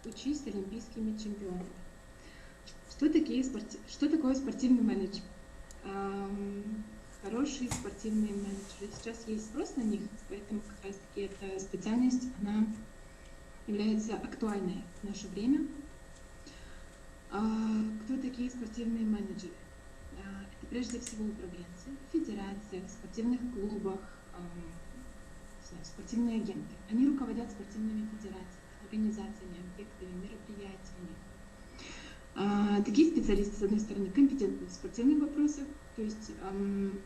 учись олимпийскими чемпионами. Что такое спортивный менеджмент? Хорошие спортивные менеджеры. Сейчас есть спрос на них, поэтому как раз-таки эта специальность, она является актуальной в наше время. Кто такие спортивные менеджеры? Это прежде всего управленцы в федерациях, в спортивных клубах, спортивные агенты. Они руководят спортивными федерациями, организациями, объектами, мероприятиями. Такие специалисты, с одной стороны, компетентны в спортивных вопросах, то есть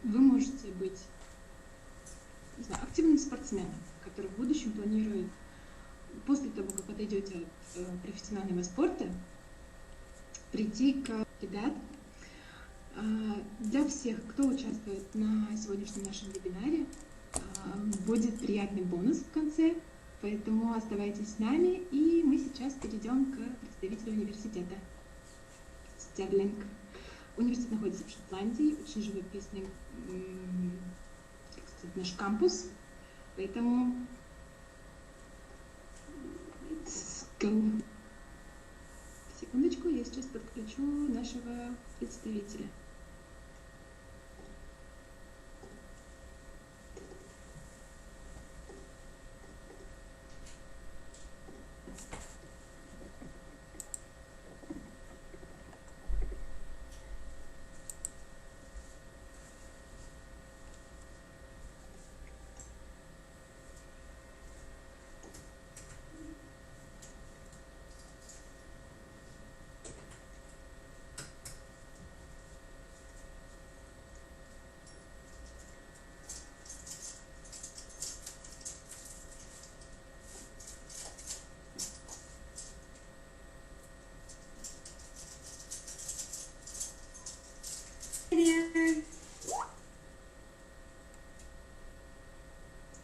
вы можете быть, не знаю, активным спортсменом, который в будущем планирует, после того, как отойдете от профессионального спорта, прийти к кандидат. Для всех, кто участвует на сегодняшнем нашем вебинаре, будет приятный бонус в конце, поэтому оставайтесь с нами, и мы сейчас перейдем к представителю университета. Стирлинг. Университет находится в Шотландии, очень живописный, наш кампус, поэтому let's go. Секундочку, я сейчас подключу нашего представителя.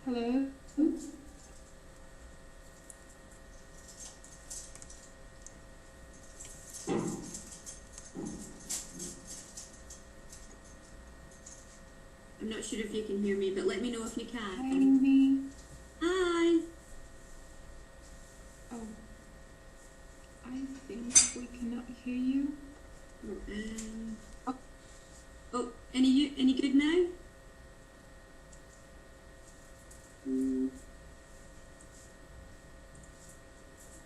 Hello. I'm not sure if you can hear me, but let me know if you can. Hi, Amy. Hi. Oh, I think we cannot hear you. Oh, any good now? I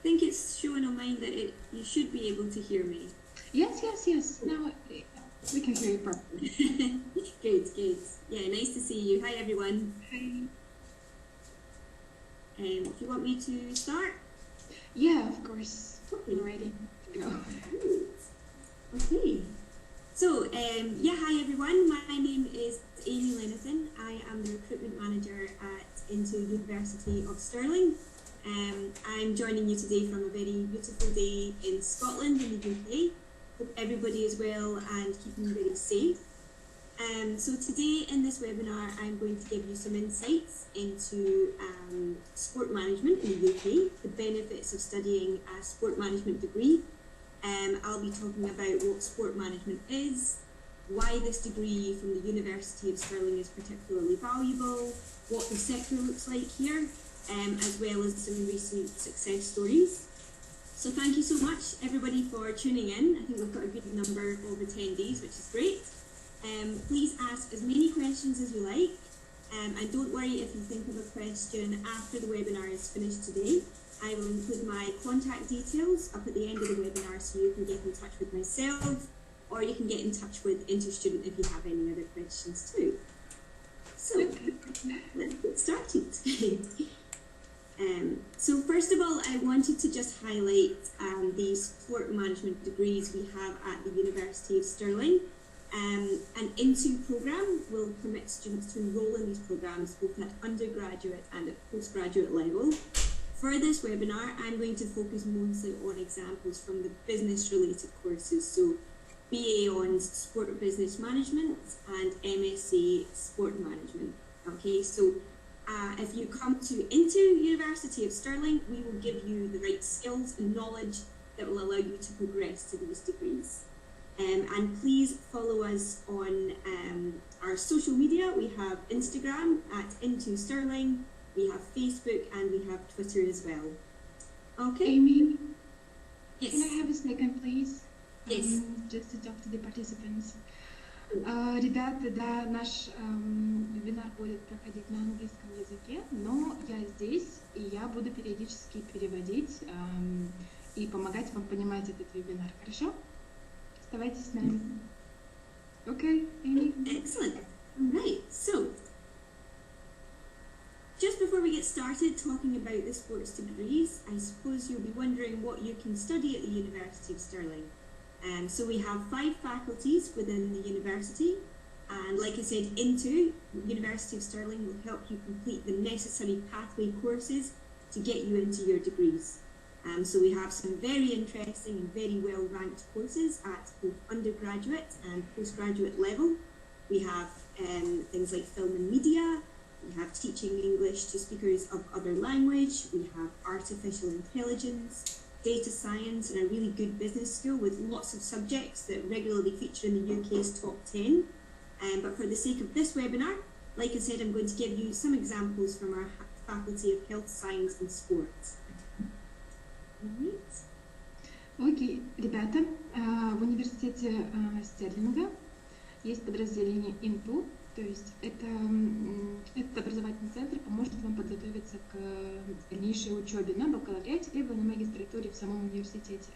think it's showing on mine that you should be able to hear me. Yes. Now we can hear you properly. Good. Yeah, nice to see you. Hi, everyone. Hi. Do you want me to start? Yeah, of course. We're ready to go. Okay. So, hi everyone. My name is Amy Lenathan. I am the recruitment manager at University of Stirling. I'm joining you today from a very beautiful day in Scotland in the UK. Hope everybody is well and keeping very safe. So today in this webinar, I'm going to give you some insights into sport management in the UK, the benefits of studying a sport management degree. I'll be talking about what sport management is, why this degree from the University of Stirling is particularly valuable, what the sector looks like here, as well as some recent success stories. So thank you so much everybody for tuning in. I think we've got a good number of attendees, which is great. Please ask as many questions as you like, and don't worry if you think of a question after the webinar is finished today. I will include my contact details up at the end of the webinar so you can get in touch with myself, or you can get in touch with Interstudent if you have any other questions too. So let's get started. So first of all, I wanted to just highlight the sport management degrees we have at the University of Stirling. An INTO programme will permit students to enrol in these programmes both at undergraduate and at postgraduate level. For this webinar, I'm going to focus mostly on examples from the business-related courses, so BA on Sport Business Management and MSc Sport Management. Okay, so if you come to University of Stirling, we will give you the right skills and knowledge that will allow you to progress to these degrees. And please follow us on our social media. We have Instagram at Stirling. We have Facebook and we have Twitter as well. Okay. Amy, Yes. Can I have a second, please? Yes. Just to talk to the participants. Ребята, да, наш вебинар будет проходить на английском языке, но я здесь, и я буду периодически переводить и помогать вам понимать этот вебинар. Хорошо? Оставайтесь с нами. Okay, Amy? Excellent. All right, so just before we get started talking about the sports degrees, I suppose you'll be wondering what you can study at the University of Stirling. So we have 5 faculties within the university, and like I said, University of Stirling will help you complete the necessary pathway courses to get you into your degrees. So we have some very interesting and very well-ranked courses at both undergraduate and postgraduate level. We have things like film and media, we have teaching English to speakers of other language, we have artificial intelligence, data science, and a really good business school with lots of subjects that regularly feature in the UK's top 10. But for the sake of this webinar, like I said, I'm going to give you some examples from our Faculty of Health Science and Sports. Окей, ребята, в университете Стирлинга есть подразделение INTU, то есть этот образовательный центр поможет вам подготовиться к дальнейшей учебе на бакалавриате либо на магистратуре в самом университете.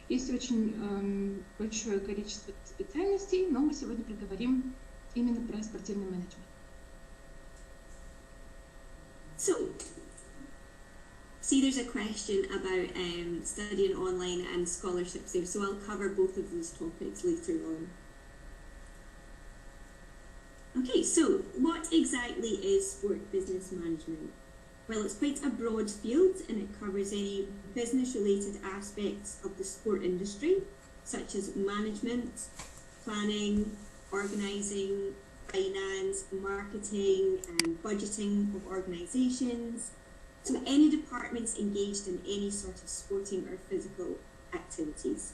Есть очень большое количество специальностей, но мы сегодня поговорим именно про спортивный менеджмент. So, see, there's a question about studying online and scholarships there, so I'll cover both of those topics later on. Okay, so what exactly is sport business management? Well, it's quite a broad field and it covers any business-related aspects of the sport industry, such as management, planning, organising, finance, marketing, and budgeting of organisations. So any departments engaged in any sort of sporting or physical activities.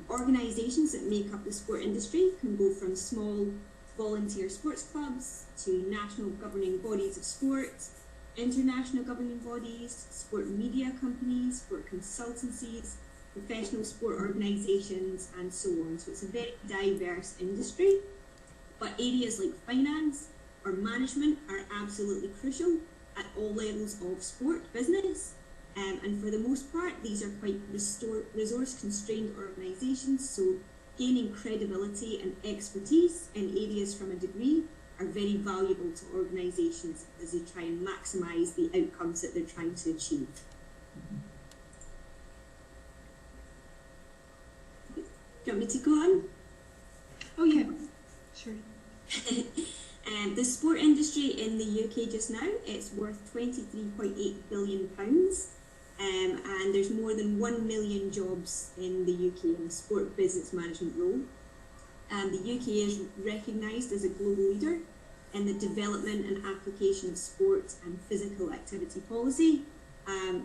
Organisations that make up the sport industry can go from small volunteer sports clubs to national governing bodies of sport, international governing bodies, sport media companies, sport consultancies, professional sport organisations, and so on. So it's a very diverse industry, but areas like finance or management are absolutely crucial at all levels of sport business. And for the most part, these are quite resource-constrained organisations, so gaining credibility and expertise in areas from a degree are very valuable to organisations as they try and maximise the outcomes that they're trying to achieve. Do you want me to go on? Oh yeah, sure. The sport industry in the UK just now, it's worth £23.8 billion. And there's more than 1 million jobs in the UK in the sport business management role. The UK is recognised as a global leader in the development and application of sport and physical activity policy,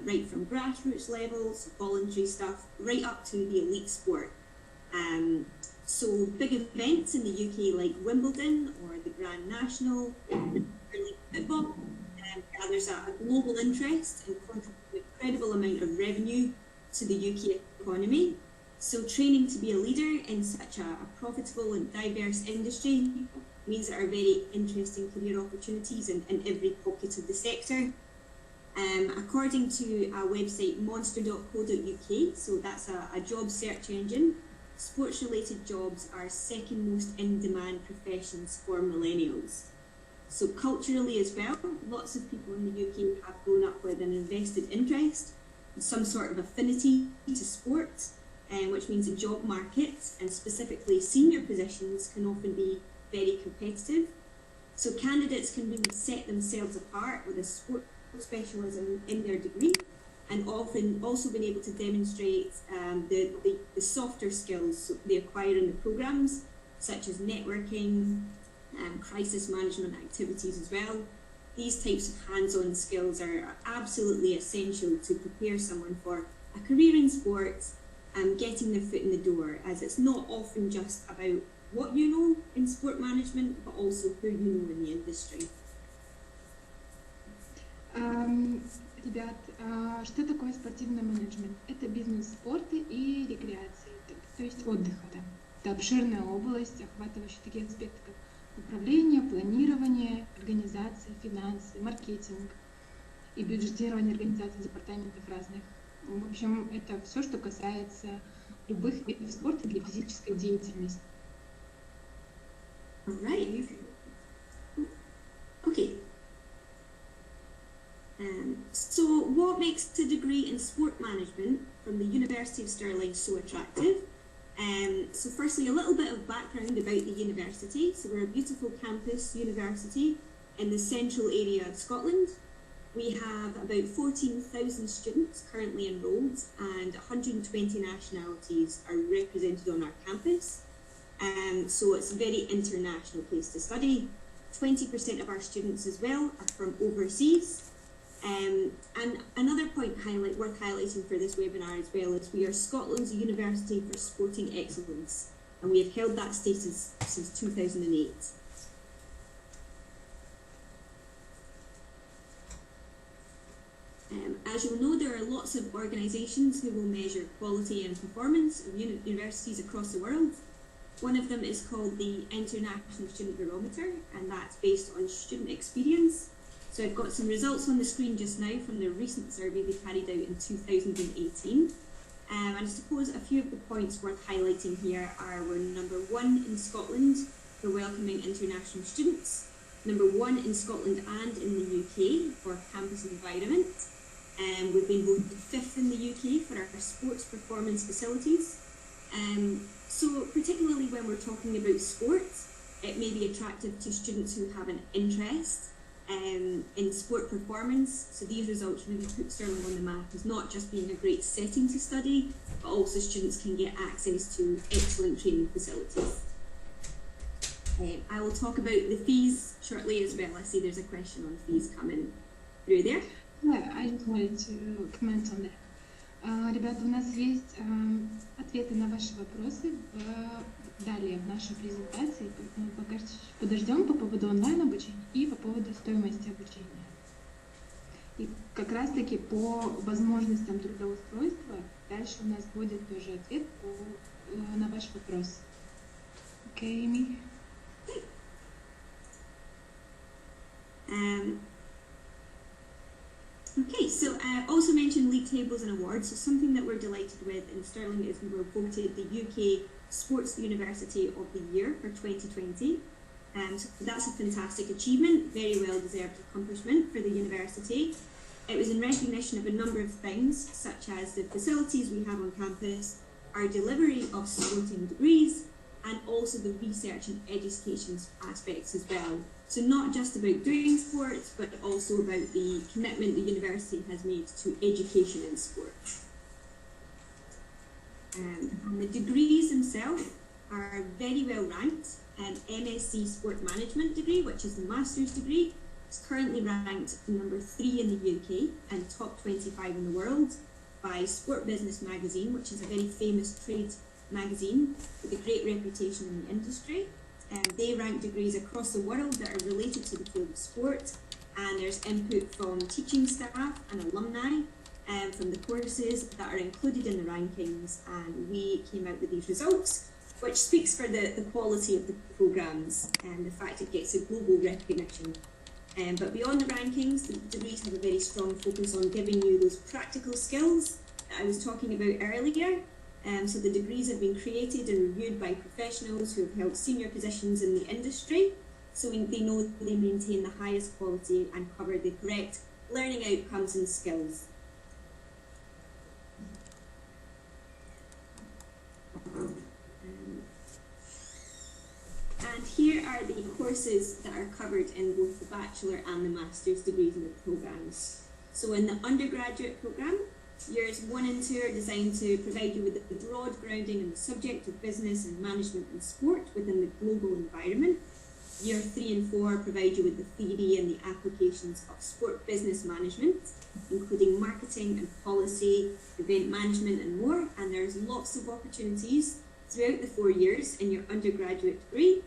right from grassroots levels, voluntary stuff, right up to the elite sport. So big events in the UK like Wimbledon or the Grand National, football, gathers a global interest and contributes an incredible amount of revenue to the UK economy. So training to be a leader in such a profitable and diverse industry means there are very interesting career opportunities in every pocket of the sector. According to a website, monster.co.uk, so that's a job search engine, sports-related jobs are second most in-demand professions for millennials. So culturally as well, lots of people in the UK have grown up with an invested interest, some sort of affinity to sport, which means the job market, and specifically senior positions, can often be very competitive. So candidates can really set themselves apart with a sport specialism in their degree, and often also been able to demonstrate the softer skills they acquire in the programmes, such as networking, crisis management activities as well. These types of hands-on skills are absolutely essential to prepare someone for a career in sports and getting their foot in the door, as it's not often just about what you know in sport management, but also who you know in the industry. Ребят, что такое спортивный менеджмент? Это бизнес спорта и рекреации, то есть отдыха. Да? Это обширная область, охватывающая такие аспекты, как управление, планирование, организация, финансы, маркетинг и бюджетирование организаций, департаментов разных. В общем, это все, что касается любых видов спорта для физической деятельности. Right. Okay. So what makes a degree in sport management from the University of Stirling so attractive? So firstly, a little bit of background about the university. So we're a beautiful campus university in the central area of Scotland. We have about 14,000 students currently enrolled and 120 nationalities are represented on our campus. So it's a very international place to study. 20% of our students as well are from overseas. And another point worth highlighting for this webinar as well is we are Scotland's University for Sporting Excellence, and we have held that status since 2008. As you'll know, there are lots of organisations who will measure quality and performance of universities across the world. One of them is called the International Student Barometer, and that's based on student experience. So I've got some results on the screen just now from the recent survey they carried out in 2018. And I suppose a few of the points worth highlighting here are we're number 1 in Scotland for welcoming international students, number 1 in Scotland and in the UK for campus environment, and we've been voted 5th in the UK for our sports performance facilities. So particularly when we're talking about sports, it may be attractive to students who have an interest in sport performance. So these results really put Stirling on the map as not just being a great setting to study, but also students can get access to excellent training facilities. I will talk about the fees shortly as well. I see there's a question on fees coming through there. Yeah, I just wanted to comment on that. Ребята, у нас есть ответы на ваши вопросы далее в нашей презентации, поэтому пока подождем по поводу онлайн-обучения и по поводу стоимости обучения. И как раз-таки по возможностям трудоустройства дальше у нас будет тоже ответ на ваш вопрос. Okay, Amy? Okay, so I also mentioned league tables and awards. So something that we're delighted with in Stirling is we were voted the UK Sports University of the Year for 2020. So that's a fantastic achievement, very well deserved accomplishment for the university. It was in recognition of a number of things, such as the facilities we have on campus, our delivery of sporting degrees, and also the research and education aspects as well. So not just about doing sports, but also about the commitment the university has made to education in sport. And the degrees themselves are very well ranked. An MSc Sport Management degree, which is the master's degree, is currently ranked number 3 in the UK and top 25 in the world by Sport Business magazine, which is a very famous trade magazine with a great reputation in the industry. They rank degrees across the world that are related to the field of sport, and there's input from teaching staff and alumni from the courses that are included in the rankings, and we came out with these results, which speaks for the quality of the programmes and the fact it gets a global recognition. But beyond the rankings, the degrees have a very strong focus on giving you those practical skills that I was talking about earlier. So the degrees have been created and reviewed by professionals who have held senior positions in the industry, so they know that they maintain the highest quality and cover the correct learning outcomes and skills. And here are the courses that are covered in both the bachelor and the master's degrees in the programmes. So in the undergraduate programme, years 1 and 2 are designed to provide you with a broad grounding in the subject of business and management and sport within the global environment. Year 3 and 4 provide you with the theory and the applications of sport business management, including marketing and policy, event management and more. And there's lots of opportunities throughout the 4 years in your undergraduate degree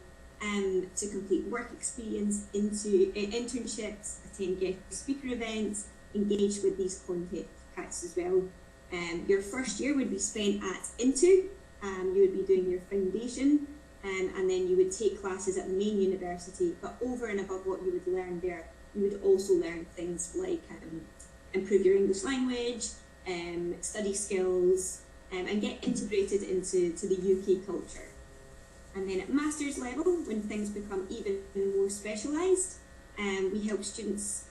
to complete work experience, into internships, attend guest speaker events, engaged with these contacts as well. Your first year would be spent at Into. You would be doing your foundation, and then you would take classes at the main university. But over and above what you would learn there, you would also learn things like improve your English language, study skills, and get integrated into the UK culture. And then at master's level, when things become even more specialised, we help students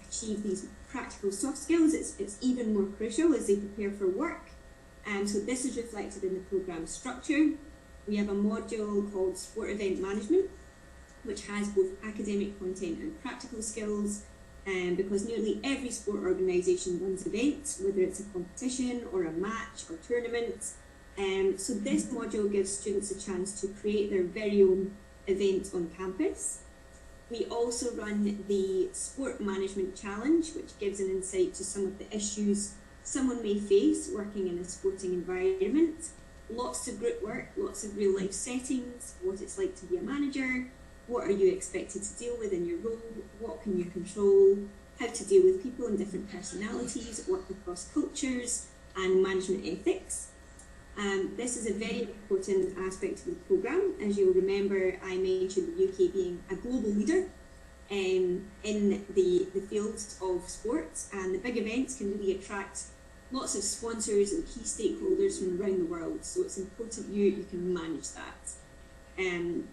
achieve these practical soft skills. It's even more crucial as they prepare for work. So this is reflected in the programme structure. We have a module called Sport Event Management, which has both academic content and practical skills, because nearly every sport organisation runs events, whether it's a competition or a match or tournament. So this module gives students a chance to create their very own event on campus. We also run the Sport Management Challenge, which gives an insight to some of the issues someone may face working in a sporting environment. Lots of group work, lots of real life settings, what it's like to be a manager, what are you expected to deal with in your role, what can you control, how to deal with people and different personalities, work across cultures, and management ethics. This is a very important aspect of the programme. As you'll remember, I mentioned the UK being a global leader in the fields of sports, and the big events can really attract lots of sponsors and key stakeholders from around the world, so it's important you can manage that. And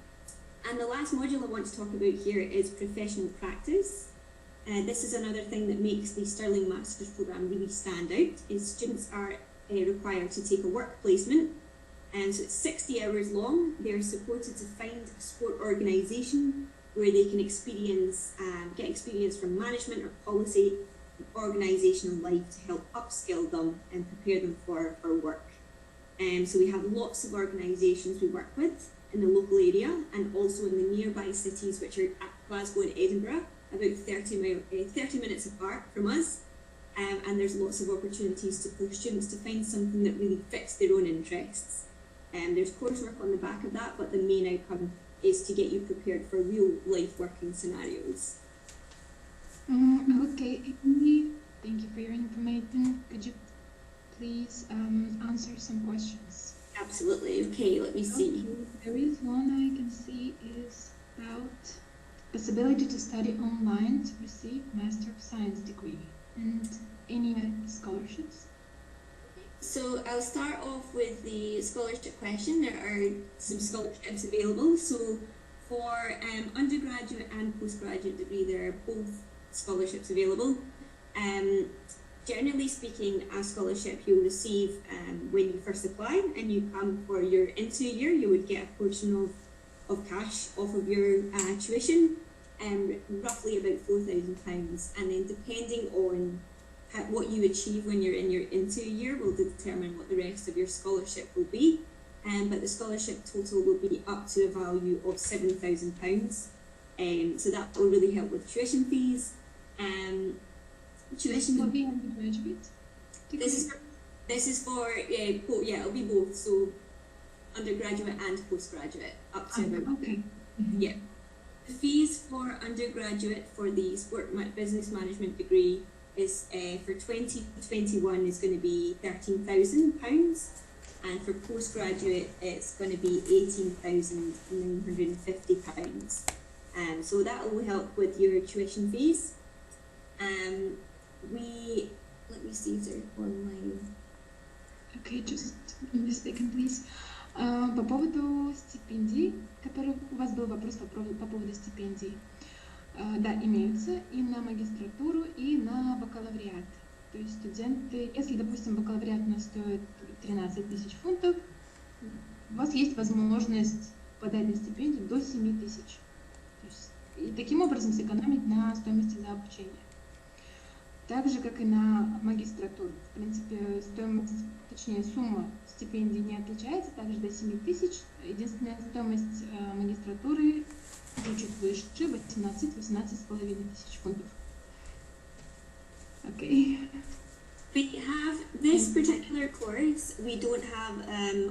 the last module I want to talk about here is professional practice. This is another thing that makes the Stirling Masters programme really stand out, is students are required to take a work placement, and so it's 60 hours long. They're supported to find a sport organisation where they can get experience from management or policy, organisational life to help upskill them and prepare them for work. So we have lots of organisations we work with in the local area and also in the nearby cities, which are Glasgow and Edinburgh, about 30 minutes apart from us. And there's lots of opportunities for students to find something that really fits their own interests. There's coursework on the back of that, but the main outcome is to get you prepared for real life working scenarios. Okay, Amy, thank you for your information. Could you please answer some questions? Absolutely. Okay, let me see. Okay. There is one I can see is about possibility to study online to receive Master of Science degree and any scholarships. So I'll start off with the scholarship question. There are some scholarships available. So for undergraduate and postgraduate degree, there are both scholarships available. Generally speaking, a scholarship you'll receive when you first apply and you come for your into year, you would get a portion of cash off of your tuition, roughly about £4,000, and then depending on what you achieve when you're in your into year will determine what the rest of your scholarship will be. But the scholarship total will be up to a value of £7,000. So that will really help with tuition fees. Tuition will be undergraduate. This is for it'll be both. So undergraduate and postgraduate up to about okay. Yeah. The fees for undergraduate for the sport business management degree is for 2021 is going to be £13,000, and for postgraduate it's going to be £18,950. So that will help with your tuition fees. Let me see if they're online. Okay, just give me a second, please. По поводу стипендий, у вас был вопрос по поводу стипендий. Да, имеются и на магистратуру, и на бакалавриат. То есть студенты, если, допустим, бакалавриат у нас стоит 13 тысяч фунтов, у вас есть возможность подать на стипендию до 7 тысяч. И таким образом сэкономить на стоимости за обучение. Так же, как и на магистратуру. В принципе, стоимость, точнее, сумма стипендий не отличается, также до 7 тысяч. Единственная стоимость магистратуры чуть выше, 18-18,5 тысяч фунтов. Okay. We have this particular course, we don't have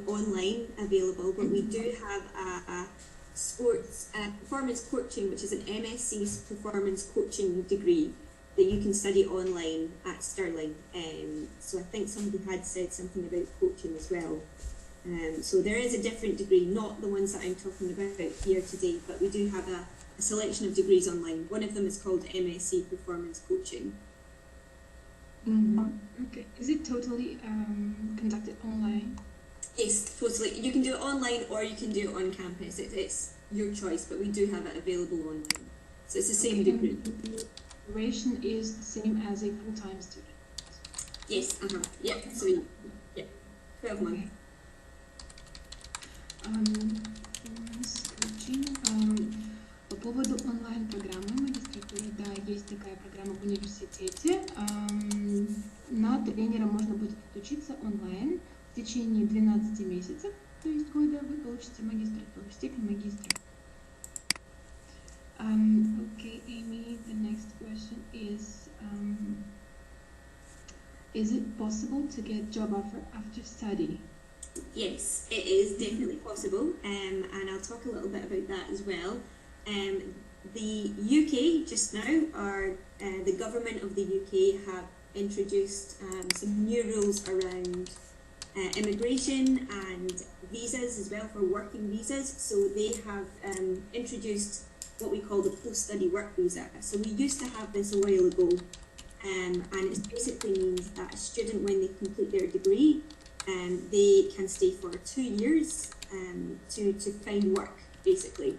online available, but we do have a sports performance coaching, which is an MSc performance coaching degree. that you can study online at Stirling. So I think somebody had said something about coaching as well. So there is a different degree, not the ones that I'm talking about here today, but we do have a selection of degrees online. One of them is called MSc Performance Coaching. Okay, is it totally conducted online? Yes, totally. You can do it online or you can do it on campus. It's your choice, but we do have it available online. So it's the same degree. Duration is the same as a full-time student? Yes, yeah, so yeah, 12 months. По поводу онлайн-программы магистратуры, да, есть такая программа в университете. На тренера можно будет учиться онлайн в течение 12 месяцев, то есть года, вы получите магистратуру, степень магистра. Okay, Amy, the next question is it possible to get job offer after study? Yes, it is definitely possible, and I'll talk a little bit about that as well. The UK just now, the government of the UK have introduced some new rules around immigration and visas as well, for working visas. So they have introduced what we call the post-study work visa. So we used to have this a while ago, and it basically means that a student, when they complete their degree, they can stay for 2 years to find work, basically.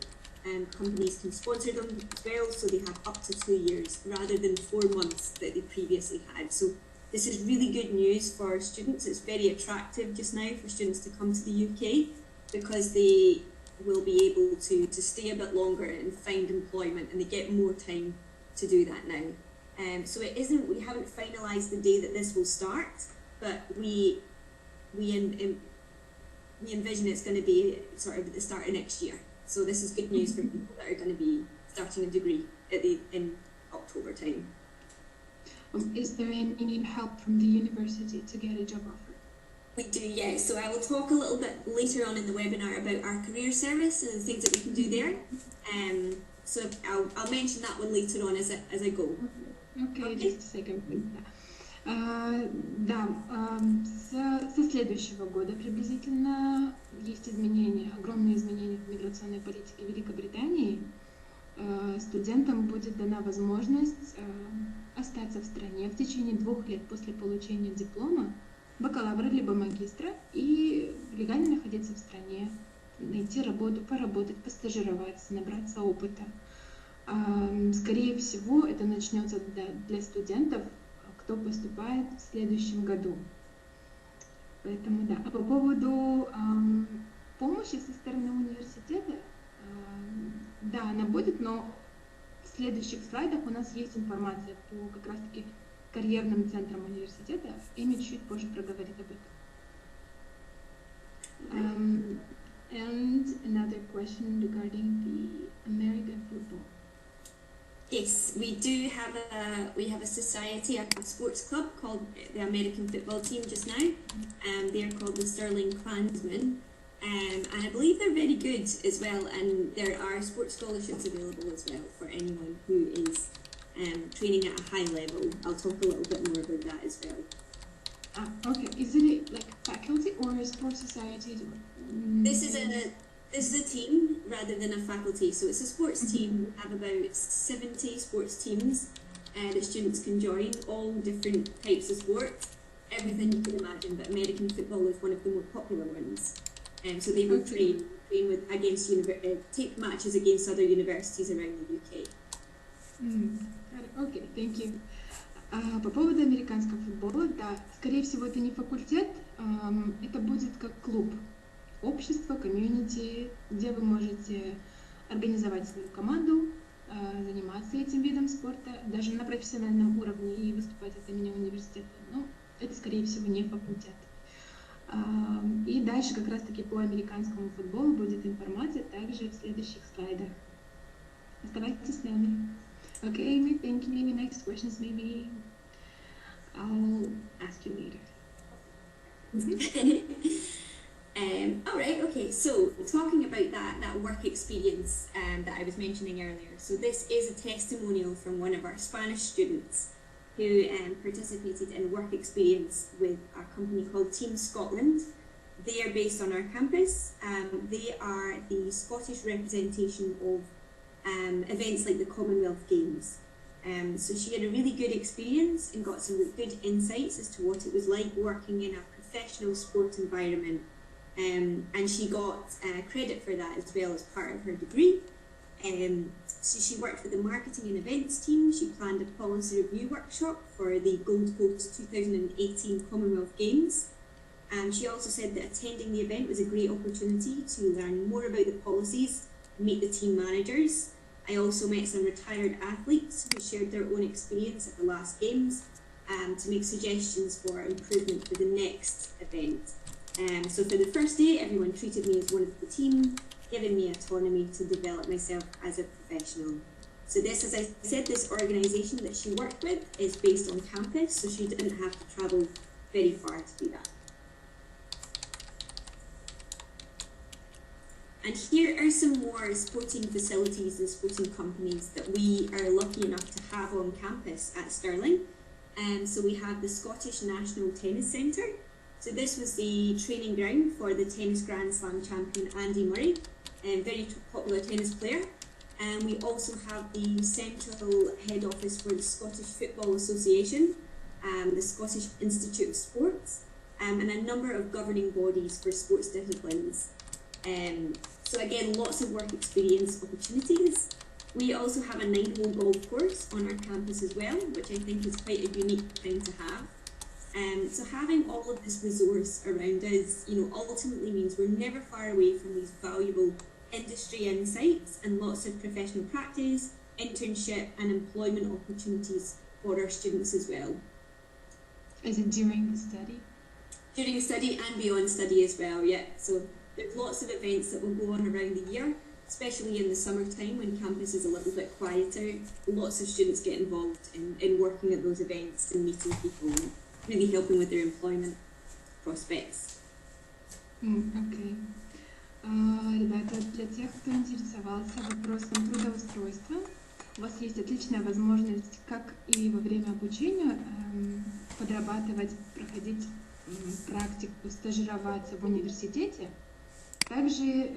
Companies can sponsor them as well, so they have up to 2 years rather than 4 months that they previously had. So this is really good news for students. It's very attractive just now for students to come to the UK, because they will be able to stay a bit longer and find employment, and they get more time to do that now. So we haven't finalised the day that this will start, but we envision it's going to be sort of at the start of next year. So this is good news for people that are going to be starting a degree in October time. Is there any help from the university to get a job offer? We do, yes. So I will talk a little bit later on in the webinar about our career service and the things that we can do there. So I'll mention that one later on as I go. Okay, just a second, please. Да, со следующего года приблизительно есть изменения, огромные изменения в миграционной политике Великобритании. Студентам будет дана возможность остаться в стране в течение 2 лет после получения диплома, бакалавра либо магистра, и легально находиться в стране, найти работу, поработать, постажироваться, набраться опыта. Скорее всего, это начнется для студентов, кто поступает в следующем году. Поэтому да. А по поводу помощи со стороны университета, да, она будет, но в следующих слайдах у нас есть информация по как раз-таки карьерным центрам университета. Эми чуть позже проговорит об этом. And another question regarding the American football. Yes, we do have a society, a sports club called the American football team just now. They're called the Stirling Klansmen, and I believe they're very good as well. And there are sports scholarships available as well for anyone who is training at a high level. I'll talk a little bit more about that as well. Okay, is it like faculty or a sports society? This is a team rather than a faculty, so it's a sports team. We have about 70 sports teams, and the students can join all different types of sports, everything you can imagine. But American football is one of the more popular ones, and so they will train with take matches against other universities around the UK. Okay, thank you. По поводу американского футбола, да, скорее всего, это не факультет, это будет как клуб, общество, комьюнити, где вы можете организовать свою команду, заниматься этим видом спорта, даже на профессиональном уровне и выступать от имени университета. Но это, скорее всего, не факультет. И дальше как раз-таки по американскому футболу будет информация также в следующих слайдах. Оставайтесь с нами. Okay, Amy, thank you. Next questions, maybe I'll ask you later. All right, okay. Okay, so talking about that work experience that I was mentioning earlier. So this is a testimonial from one of our Spanish students who participated in work experience with a company called Team Scotland. They are based on our campus. They are the Scottish representation of events like the Commonwealth Games. So she had a really good experience and got some good insights as to what it was like working in a professional sport environment. And she got credit for that as well as part of her degree. So she worked for the marketing and events team. She planned a policy review workshop for the Gold Coast 2018 Commonwealth Games. She also said that attending the event was a great opportunity to learn more about the policies, meet the team managers. I also met some retired athletes who shared their own experience at the last games to make suggestions for improvement for the next event. So for the first day, everyone treated me as one of the team, giving me autonomy to develop myself as a professional. So this, as I said, this organisation that she worked with is based on campus, so she didn't have to travel very far to do that. And here are some more sporting facilities and sporting companies that we are lucky enough to have on campus at Stirling. So we have the Scottish National Tennis Centre. So this was the training ground for the tennis Grand Slam champion Andy Murray, a very popular tennis player. And we also have the central head office for the Scottish Football Association, the Scottish Institute of Sports, and a number of governing bodies for sports disciplines. So again, lots of work experience opportunities. We also have a 9-hole golf course on our campus as well, which I think is quite a unique thing to have. So having all of this resource around us, ultimately means we're never far away from these valuable industry insights and lots of professional practice, internship and employment opportunities for our students as well. Is it during the study? During study and beyond study as well, yeah. So there's lots of events that will go on around the year, especially in the summertime when campus is a little bit quieter. Lots of students get involved in working at those events and meeting people and really helping with their employment prospects. Окей. Ребята, для тех, кто интересовался вопросом трудоустройства, у вас есть отличная возможность, как и во время обучения, подрабатывать, проходить практику, стажироваться в университете. Также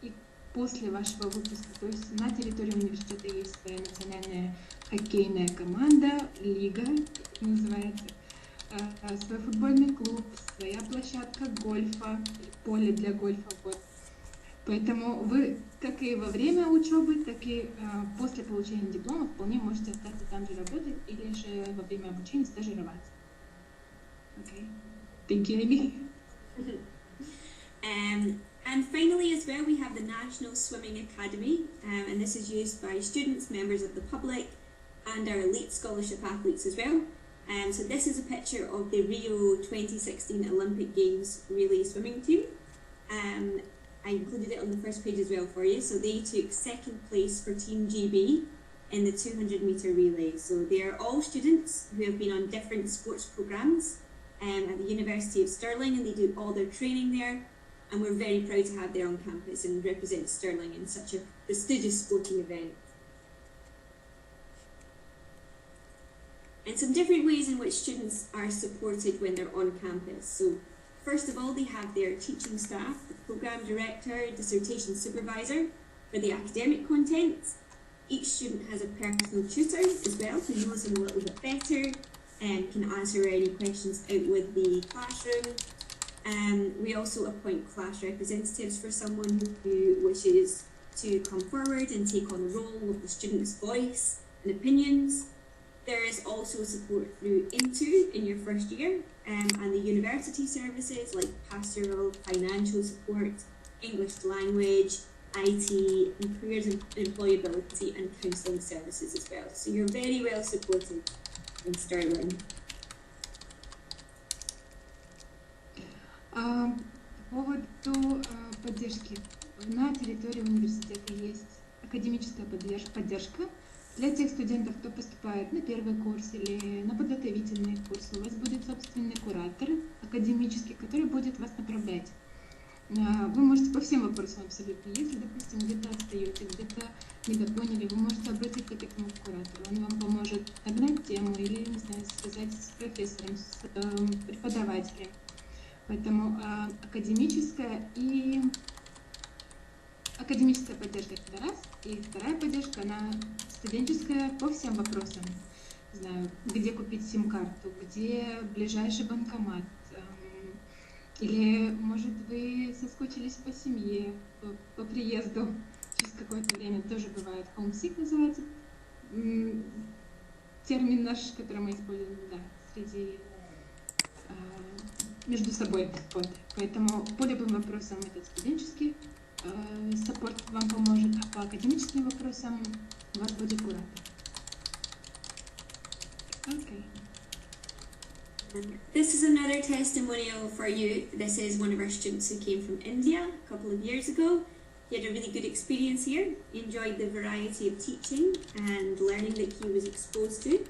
и после вашего выпуска, то есть на территории университета есть своя национальная хоккейная команда, лига, как называется, свой футбольный клуб, своя площадка гольфа, поле для гольфа. Вот. Поэтому вы как и во время учебы, так и после получения диплома вполне можете остаться там же работать или же во время обучения стажироваться. Okay. Thank you, Amy. And finally as well, we have the National Swimming Academy, and this is used by students, members of the public, and our elite scholarship athletes as well. So this is a picture of the Rio 2016 Olympic Games relay swimming team. I included it on the first page as well for you. So they took second place for Team GB in the 200-metre relay. So they are all students who have been on different sports programmes at the University of Stirling, and they do all their training there. And we're very proud to have them on campus and represent Stirling in such a prestigious sporting event. And some different ways in which students are supported when they're on campus. So first of all, they have their teaching staff, the programme director, dissertation supervisor for the academic content. Each student has a personal tutor as well who knows them a little bit better and can answer any questions out with the classroom. We also appoint class representatives for someone who wishes to come forward and take on the role of the student's voice and opinions. There is also support through Into in your first year and the university services like pastoral, financial support, English language, IT, and careers and employability and counselling services as well. So you're very well supported in Stirling. По поводу поддержки. На территории университета есть академическая поддержка для тех студентов, кто поступает на первый курс или на подготовительные курсы. У вас будет собственный куратор академический, который будет вас направлять. Вы можете по всем вопросам абсолютно. Если, допустим, где-то отстаете, где-то недопоняли, вы можете обратиться к этому куратору. Он вам поможет нагнать тему или, не знаю, связать с профессором, с преподавателем. Поэтому академическая поддержка — это раз. И вторая поддержка, она студенческая по всем вопросам. Не знаю, где купить сим-карту, где ближайший банкомат. Или, может, вы соскучились по семье, по приезду через какое-то время. Тоже бывает. Homesick называется термин наш, который мы используем, да, между собой. Вот. Поэтому по любым вопросам этот студенческий саппорт вам поможет, а по академическим вопросам у вас будет куратор. Okay. This is another testimonial for you. This is one of our students who came from India a couple of years ago. He had a really good experience here. He enjoyed the variety of teaching and learning that he was exposed to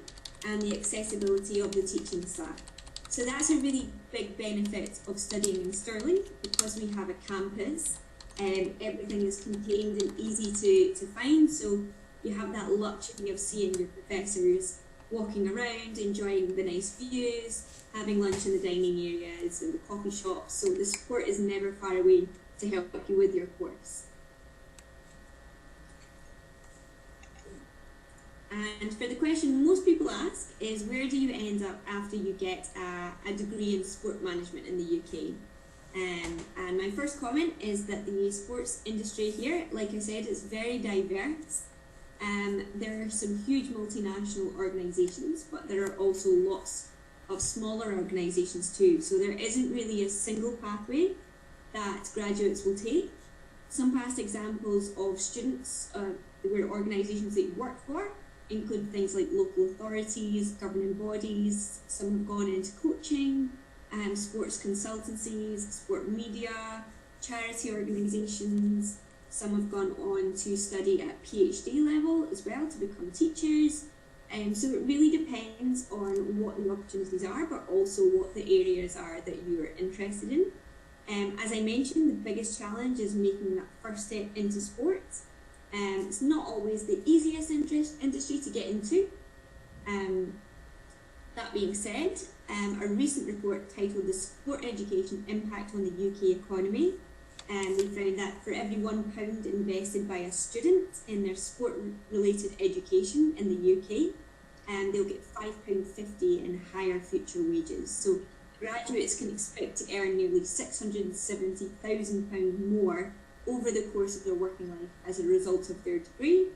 and the accessibility of the teaching staff. So that's a really big benefit of studying in Stirling, because we have a campus and everything is contained and easy to find. So you have that luxury of seeing your professors walking around, enjoying the nice views, having lunch in the dining areas and the coffee shops. So the support is never far away to help you with your course. And for the question most people ask is, where do you end up after you get a degree in sport management in the UK? And my first comment is that the sports industry here, like I said, is very diverse. There are some huge multinational organisations, but there are also lots of smaller organisations too. So there isn't really a single pathway that graduates will take. Some past examples of students where organisations they work for include things like local authorities, governing bodies. Some have gone into coaching, sports consultancies, sport media, charity organisations. Some have gone on to study at PhD level as well to become teachers. So it really depends on what the opportunities are, but also what the areas are that you are interested in. As I mentioned, the biggest challenge is making that first step into sports. It's not always the easiest industry to get into. That being said, a recent report titled The Sport Education Impact on the UK Economy, we found that for every £1 invested by a student in their sport-related education in the UK, they'll get £5.50 in higher future wages. So graduates can expect to earn nearly £670,000 more over the course of their working life as a result of their degree.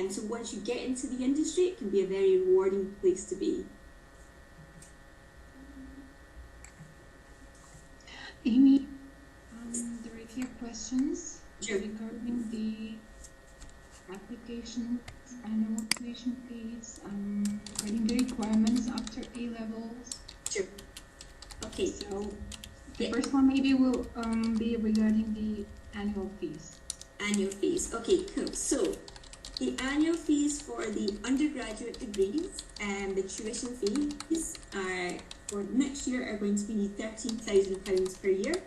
So once you get into the industry, it can be a very rewarding place to be. Amy, there are a few questions Sure. regarding the application, annual tuition fees, regarding the requirements after A-levels. Sure. Okay. So the first one maybe will be regarding the annual fees. Annual fees. Okay, cool. So the annual fees for the undergraduate degrees and the tuition fees are for next year are going to be £13,000 per year.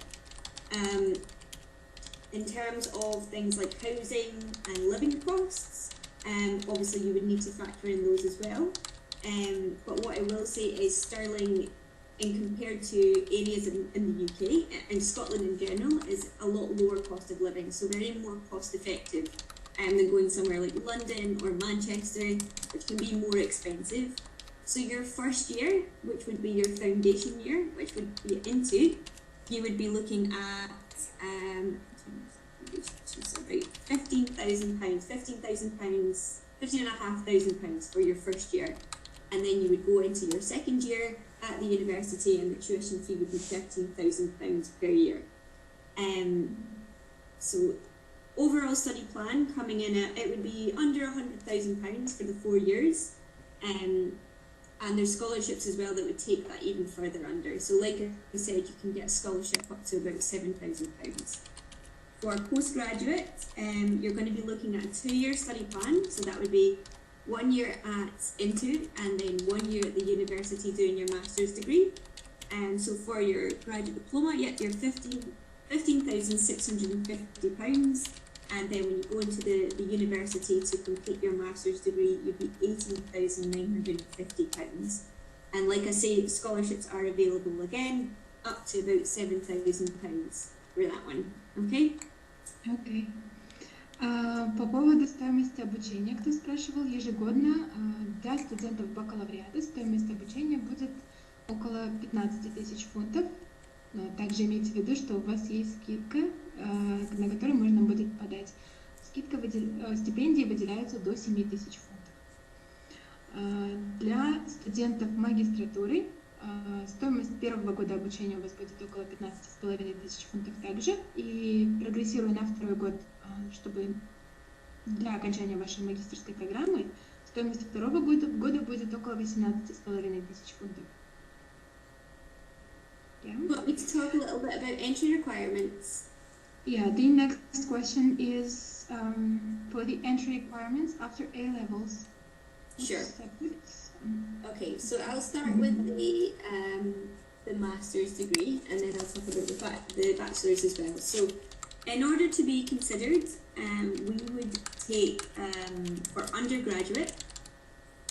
In terms of things like housing and living costs, obviously you would need to factor in those as well. But what I will say is Stirling, in compared to areas in the UK and Scotland in general, is a lot lower cost of living, so very more cost effective than going somewhere like London or Manchester, which can be more expensive. So your first year, which would be your foundation year, which would be into, you would be looking at £15,500 for your first year, and then you would go into your second year at the university, and the tuition fee would be £13,000 per year. So overall study plan coming in at, it would be under £100,000 for the 4 years, and there's scholarships as well that would take that even further under. So like I said, you can get a scholarship up to about £7,000. For postgraduate, you're going to be looking at a 2-year study plan, so that would be 1 year at Intu and then 1 year at the university doing your master's degree. And so for your graduate diploma, your £15,650, and then when you go into the university to complete your master's degree, you'd be £18,950. And like I say, scholarships are available again, up to about £7,000 for that one. Okay? Okay. По поводу стоимости обучения, кто спрашивал, ежегодно для студентов бакалавриата стоимость обучения будет около 15 тысяч фунтов. Но также имейте в виду, что у вас есть скидка, на которую можно будет подать. Стипендии выделяются до 7 тысяч фунтов. Для студентов магистратуры стоимость первого года обучения у вас будет около 15,5 тысяч фунтов также. И прогрессируя на второй год, чтобы для окончания вашей магистерской программы, стоимость второго года будет около 18,5 тысяч фунтов. Yeah. Want me to talk a little bit about entry requirements? Yeah, the next question is for the entry requirements after A levels. Sure. Okay, so I'll start with the master's degree, and then I'll talk about the bachelor's as well. So, in order to be considered, we would take for undergraduate,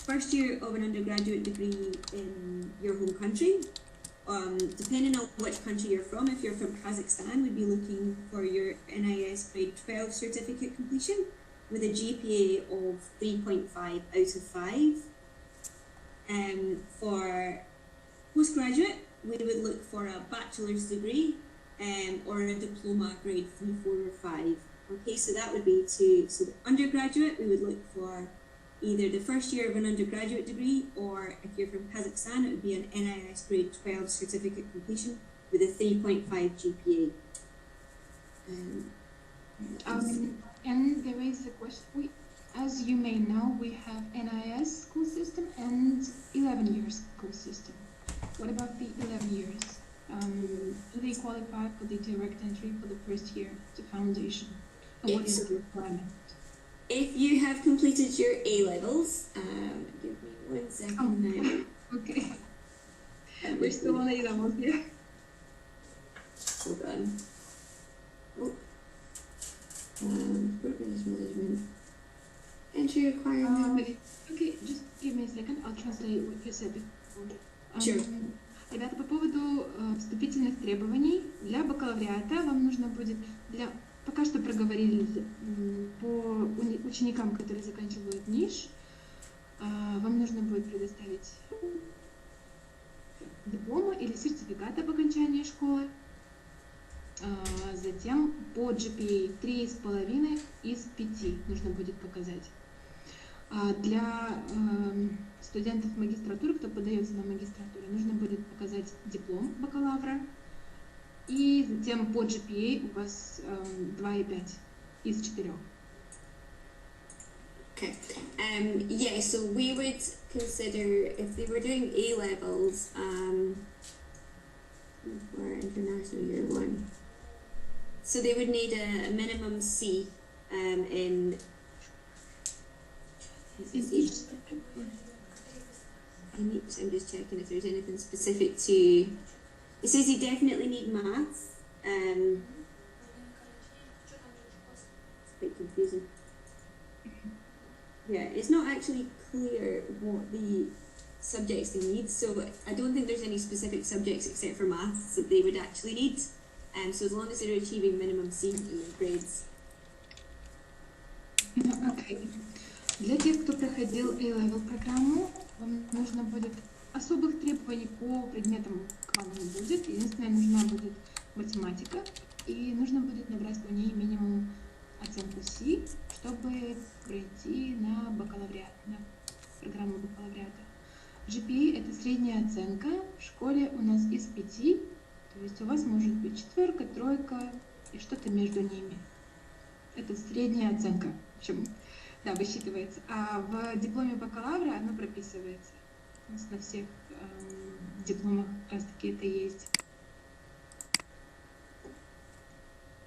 first year of an undergraduate degree in your home country. Depending on which country you're from, if you're from Kazakhstan, we'd be looking for your NIS grade 12 certificate completion with a GPA of 3.5 out of 5. For postgraduate, we would look for a bachelor's degree or a diploma grade 3, 4 or 5. Okay, so that would be so the undergraduate, we would look for either the first year of an undergraduate degree, or if you're from Kazakhstan, it would be an NIS grade 12 certificate completion with a 3.5 GPA. And there is a question, as you may know, we have NIS school system and 11 years school system. What about the 11 years? Do they qualify for the direct entry for the first year to foundation? And what is the requirement? If you have completed your A levels, give me 1 second now. Okay. We're still on A levels, yeah. Hold on. Oh. Management. Entry requirement. Okay, just give me a second. I'll translate what you said before. Sure. Ребята, по поводу вступительных требований для бакалавриата вам нужно будет пока что проговорили по ученикам, которые заканчивают НИШ, вам нужно будет предоставить диплома или сертификат об окончании школы, затем по GPA 3,5 из 5 нужно будет показать. Для студентов магистратуры, кто подается на магистратуру, нужно будет показать диплом бакалавра, и затем по GPA у вас 2,5 из 4. Okay. Yeah, so we would consider, if they were doing A levels for international year 1, so they would need a minimum C in I'm just checking if there's anything specific to. It says you definitely need maths. It's quite confusing. Yeah, it's not actually clear what the subjects they need, so I don't think there's any specific subjects except for maths that they would actually need. So as long as they're achieving minimum C in their grades. Okay. Для тех, кто проходил A-Level программу, вам нужно будет особых требований по предметам к вам не будет. Единственное, нужна будет математика, и нужно будет набрать по ней минимум оценку C, чтобы пройти на бакалавриат, на программу бакалавриата. GPA — это средняя оценка. В школе у нас из 5, то есть у вас может быть 4, 3 и что-то между ними. Это средняя оценка. В общем, да, высчитывается. А в дипломе бакалавра оно прописывается. У нас на всех дипломах как раз таки это есть.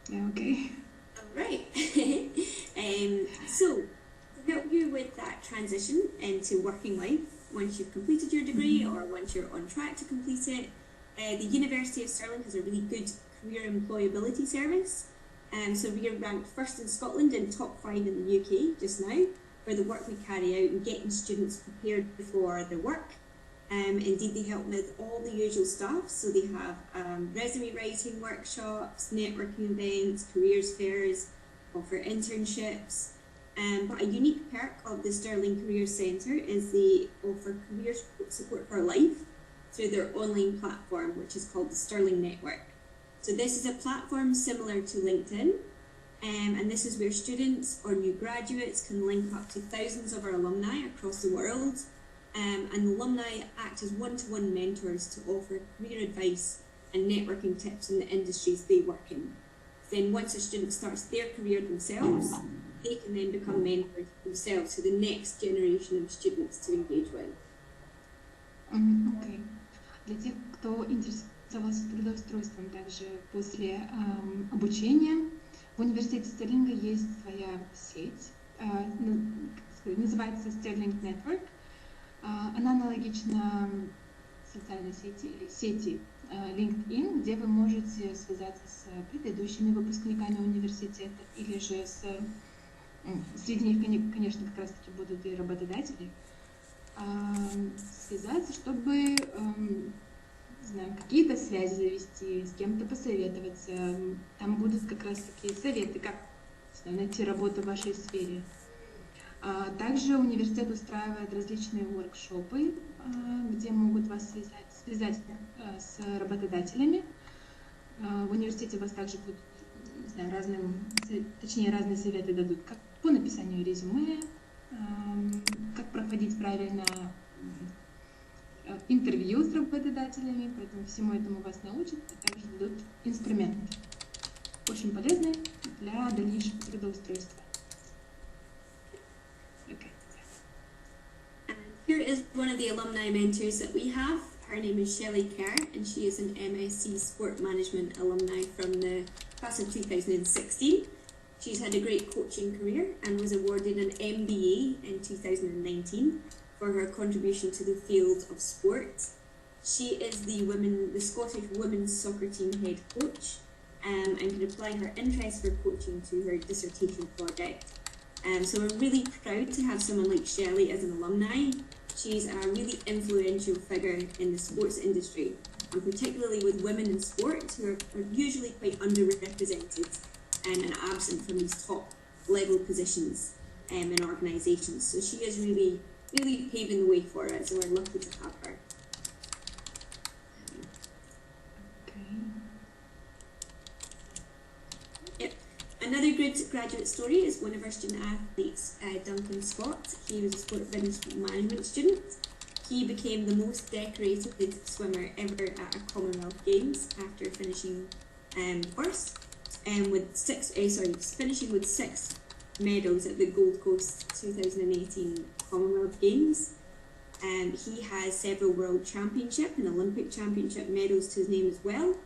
Okay. All right. So, to help you with that transition into working life, once you've completed your degree or once you're on track to complete it, the University of Stirling has a really good career employability service. So we are ranked first in Scotland and top 5 in the UK just now for the work we carry out in getting students prepared for their work. Indeed, they help with all the usual stuff. So they have resume writing workshops, networking events, careers fairs, offer internships. But a unique perk of the Stirling Career Centre is they offer career support for life through their online platform, which is called the Stirling Network. So this is a platform similar to LinkedIn, and this is where students or new graduates can link up to thousands of our alumni across the world, and the alumni act as one-to-one mentors to offer career advice and networking tips in the industries they work in. Then once a student starts their career themselves, they can then become mentors themselves to the next generation of students to engage with. Okay. Для тех, кто интересовался трудоустройством также после обучения, в университете Стирлинга есть своя сеть, называется Stirling Network. Она аналогична социальной сети LinkedIn, где вы можете связаться с предыдущими выпускниками университета, или же среди них, конечно, как раз таки будут и работодатели, связаться, чтобы не знаю, какие-то связи завести, с кем-то посоветоваться. Там будут как раз таки советы, как найти работу в вашей сфере. Также университет устраивает различные воркшопы, где могут вас связать с работодателями. В университете вас также будут, не знаю, разные советы дадут, как по написанию резюме, как проходить правильно интервью с работодателями, поэтому всему этому вас научат, а также дадут инструменты, очень полезные для дальнейшего трудоустройства. Here is one of the alumni mentors that we have. Her name is Shelley Kerr, and she is an MSc Sport Management alumni from the class of 2016. She's had a great coaching career and was awarded an MBA in 2019 for her contribution to the field of sport. She is the Scottish women's soccer team head coach, and can apply her interest for coaching to her dissertation project. So we're really proud to have someone like Shelley as an alumni. She's a really influential figure in the sports industry, and particularly with women in sport, who are usually quite underrepresented and absent from these top level positions in organisations. So she is really paving the way for us, and we're lucky to have her. Another good graduate story is one of our student athletes, Duncan Scott. He was a sport business management student. He became the most decorated swimmer ever at a Commonwealth Games after finishing first, finishing with 6 medals at the Gold Coast 2018 Commonwealth Games. He has several World Championship and Olympic Championship medals to his name as well.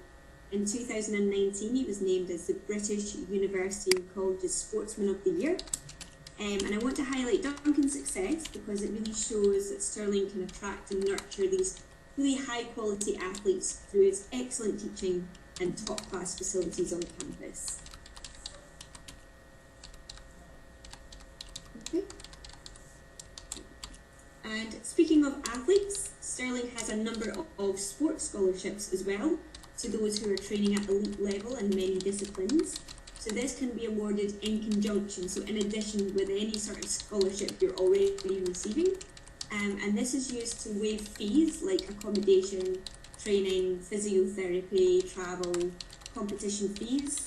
In 2019, he was named as the British University and College's Sportsman of the Year. And I want to highlight Duncan's success because it really shows that Stirling can attract and nurture these really high-quality athletes through its excellent teaching and top-class facilities on campus. Okay. And speaking of athletes, Stirling has a number of sports scholarships as well, to those who are training at elite level in many disciplines. So this can be awarded in conjunction, so in addition with any sort of scholarship you're already receiving. And this is used to waive fees like accommodation, training, physiotherapy, travel, competition fees,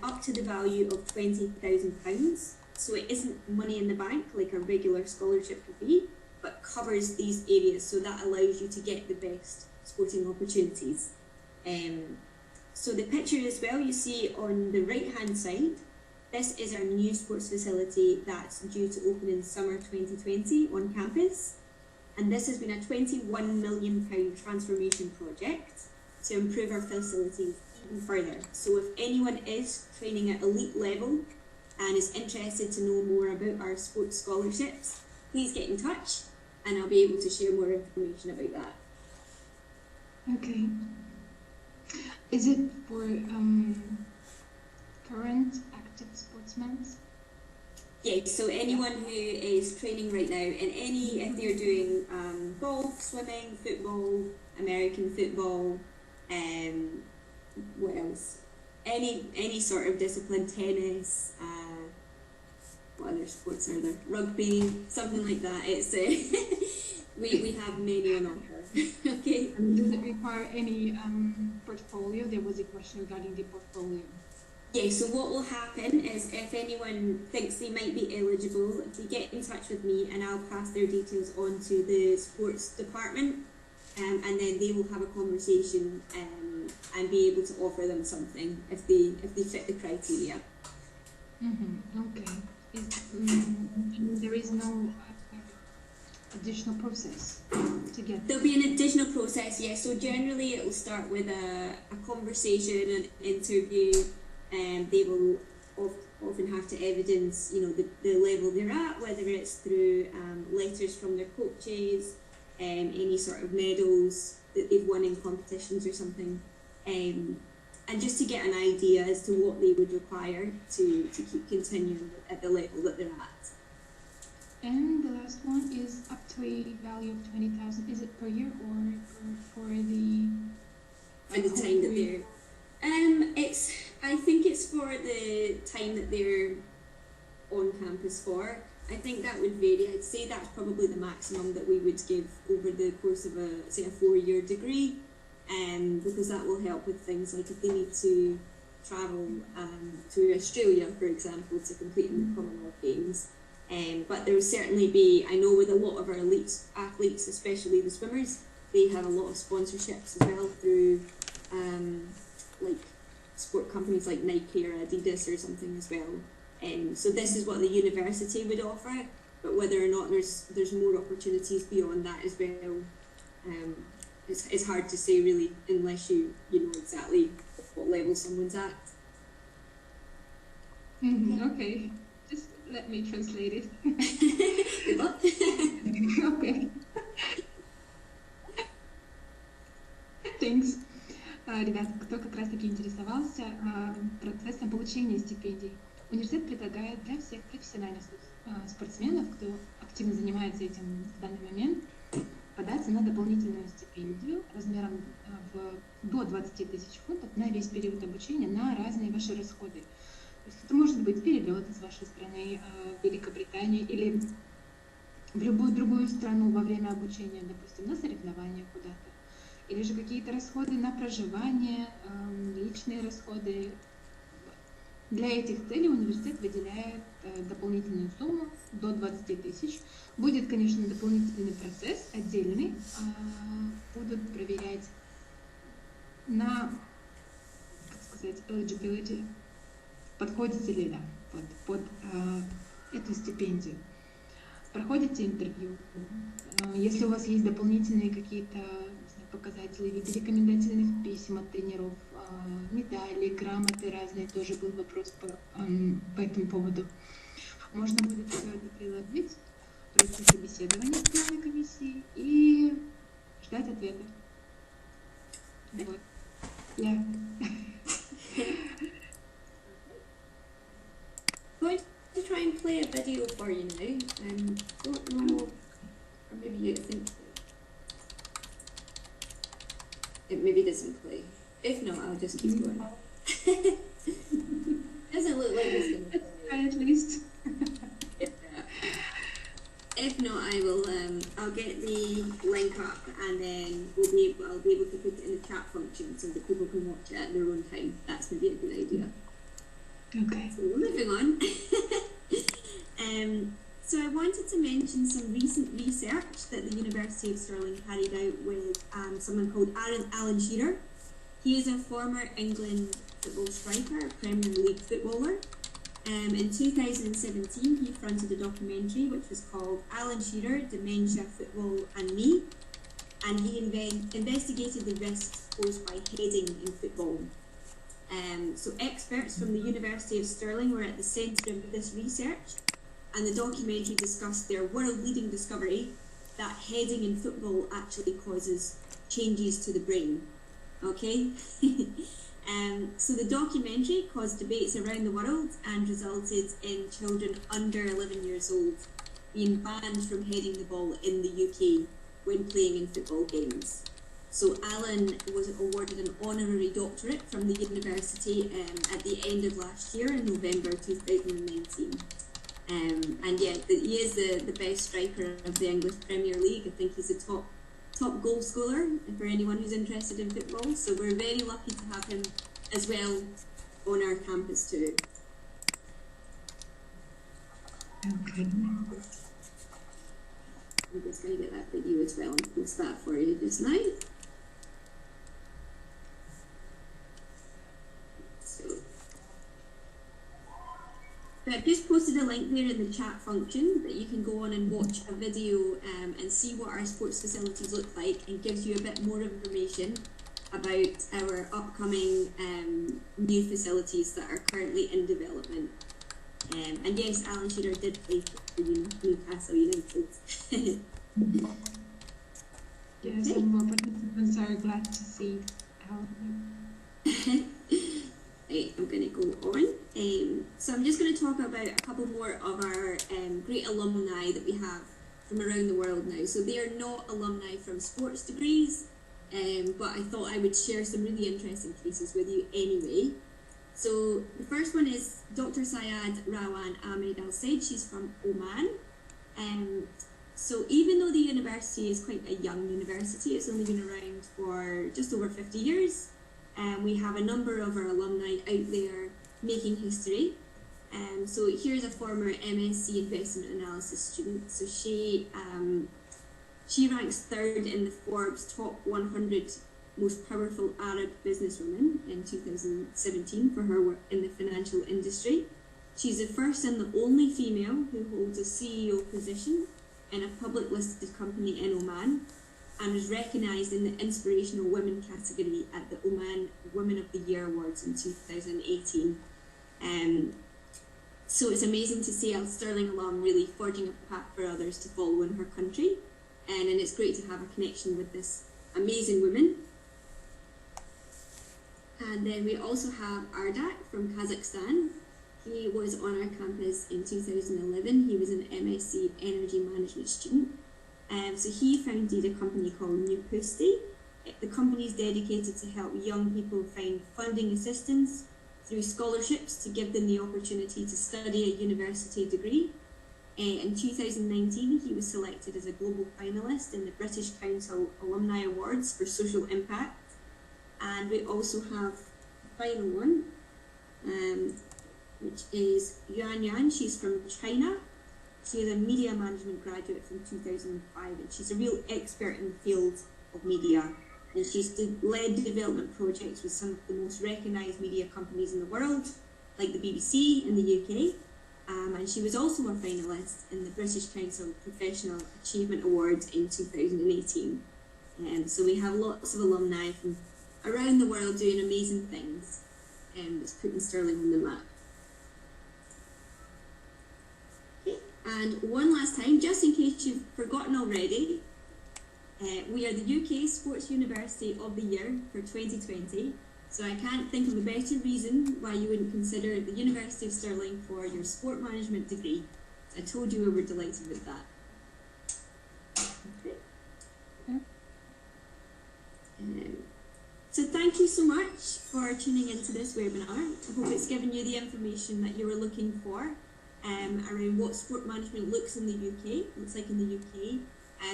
up to the value of £20,000. So it isn't money in the bank like a regular scholarship could be, but covers these areas, so that allows you to get the best sporting opportunities. So the picture as well you see on the right hand side, this is our new sports facility that's due to open in summer 2020 on campus, and this has been a £21 million transformation project to improve our facilities even further. So if anyone is training at elite level and is interested to know more about our sports scholarships, please get in touch and I'll be able to share more information about that. Okay. Is it for current active sportsmen? Yeah, so anyone who is training right now, and if they're doing golf, swimming, football, American football, what else? Any sort of discipline, tennis, what other sports are there? Rugby, something like that. It's we have many on offer. Okay. Does it require any portfolio? There was a question regarding the portfolio. Yeah, so what will happen is if anyone thinks they might be eligible, they get in touch with me and I'll pass their details on to the sports department, and then they will have a conversation and be able to offer them something if they fit the criteria. Okay. There is no additional process to get. There'll be an additional process, yes. So generally it will start with a conversation, an interview. They will often have to evidence, the level they're at, whether it's through letters from their coaches, any sort of medals that they've won in competitions or something, and just to get an idea as to what they would require to keep continuing at the level that they're at. And the last one is up to a value of 20,000. Is it per year or for the time that they're? I think it's for the time that they're on campus for. I think that would vary. I'd say that's probably the maximum that we would give over the course of a 4-year degree, because that will help with things like if they need to travel to Australia, for example, to compete in the Commonwealth Games. But there will certainly be, I know with a lot of our elite athletes, especially the swimmers, they have a lot of sponsorships as well through like sport companies like Nike or Adidas or something as well. So this is what the university would offer, but whether or not there's more opportunities beyond that as well, it's hard to say really unless you know exactly what level someone's at. Okay, just let me translate it. Good luck. Okay. Thanks. Ребята, кто как раз-таки интересовался процессом получения стипендий, университет предлагает для всех профессиональных спортсменов, кто активно занимается этим в данный момент, податься на дополнительную стипендию размером до 20 тысяч фунтов на весь период обучения на разные ваши расходы. То есть это может быть перелет из вашей страны в Великобританию или в любую другую страну во время обучения, допустим, на соревнования куда-то. Или же какие-то расходы на проживание, личные расходы. Для этих целей университет выделяет дополнительную сумму до 20 тысяч. Будет, конечно, дополнительный процесс отдельный. Будут проверять на, eligibility, подходите ли под эту стипендию. Проходите интервью. Если у вас есть дополнительные какие-то показатели в виде рекомендательных писем от тренеров, медали, грамоты разные, тоже был вопрос по этому поводу. Можно будет все это приложить, пройти собеседование в приемной комиссии и ждать ответа. Вот. Yeah. Going to try and play a video for you now. Don't know, or maybe you think it maybe doesn't play. If not, I'll just keep going. Doesn't look like it's going to play. At least. If not, I'll get the link up and then I'll be able to put it in the chat function so that people can watch it at their own time. That's maybe a good idea. Okay. So moving on. So I wanted to mention some recent research that the University of Stirling carried out with someone called Alan Shearer. He is a former England football striker, a Premier League footballer. In 2017, he fronted a documentary which was called Alan Shearer, Dementia, Football and Me, and he investigated the risks posed by heading in football. So experts from the University of Stirling were at the centre of this research, and the documentary discussed their world-leading discovery that heading in football actually causes changes to the brain. Okay? So the documentary caused debates around the world and resulted in children under 11 years old being banned from heading the ball in the UK when playing in football games. So Alan was awarded an honorary doctorate from the university at the end of last year in November 2019. And yeah, he is the best striker of the English Premier League. I think he's a top goal scorer for anyone who's interested in football. So we're very lucky to have him as well on our campus too. Okay. I'm just going to get that video as well and post that for you just now. So I've just posted a link there in the chat function that you can go on and watch a video and see what our sports facilities look like, and gives you a bit more information about our upcoming new facilities that are currently in development. And yes, Alan Shearer did play for Newcastle United. Yes, and more participants are glad to see Alan. Right, I'm going to go on. So I'm just going to talk about a couple more of our great alumni that we have from around the world now. So they are not alumni from sports degrees, but I thought I would share some really interesting cases with you anyway. So the first one is Dr. Syed Rawan Ahmed Al-Said. She's from Oman. So even though the university is quite a young university, it's only been around for just over 50 years, we have a number of our alumni out there making history. So here's a former MSc Investment Analysis student. So she ranks third in the Forbes Top 100 Most Powerful Arab Businesswomen in 2017 for her work in the financial industry. She's the first and the only female who holds a CEO position in a public listed company in Oman, and was recognised in the Inspirational Women category at the Oman Women of the Year Awards in 2018. So it's amazing to see a Stirling alum really forging a path for others to follow in her country, and it's great to have a connection with this amazing woman. And then we also have Ardak from Kazakhstan. He was on our campus in 2011. He was an MSc Energy Management student. So he founded a company called Neupusty. The company is dedicated to help young people find funding assistance through scholarships to give them the opportunity to study a university degree. In 2019, he was selected as a global finalist in the British Council Alumni Awards for Social Impact. And we also have the final one, which is Yuan Yan. She's from China. She is a media management graduate from 2005, and she's a real expert in the field of media. And she's led development projects with some of the most recognised media companies in the world, like the BBC in the UK. And she was also a finalist in the British Council Professional Achievement Awards in 2018. So we have lots of alumni from around the world doing amazing things, and it's putting Stirling on the map. Okay. And one last time, just in case you've forgotten already, we are the UK Sports University of the Year for 2020, so I can't think of a better reason why you wouldn't consider the University of Stirling for your sport management degree. I told you we were delighted with that. Okay. So thank you so much for tuning into this webinar. I hope it's given you the information that you were looking for around what sport management looks in the UK, looks like in the UK,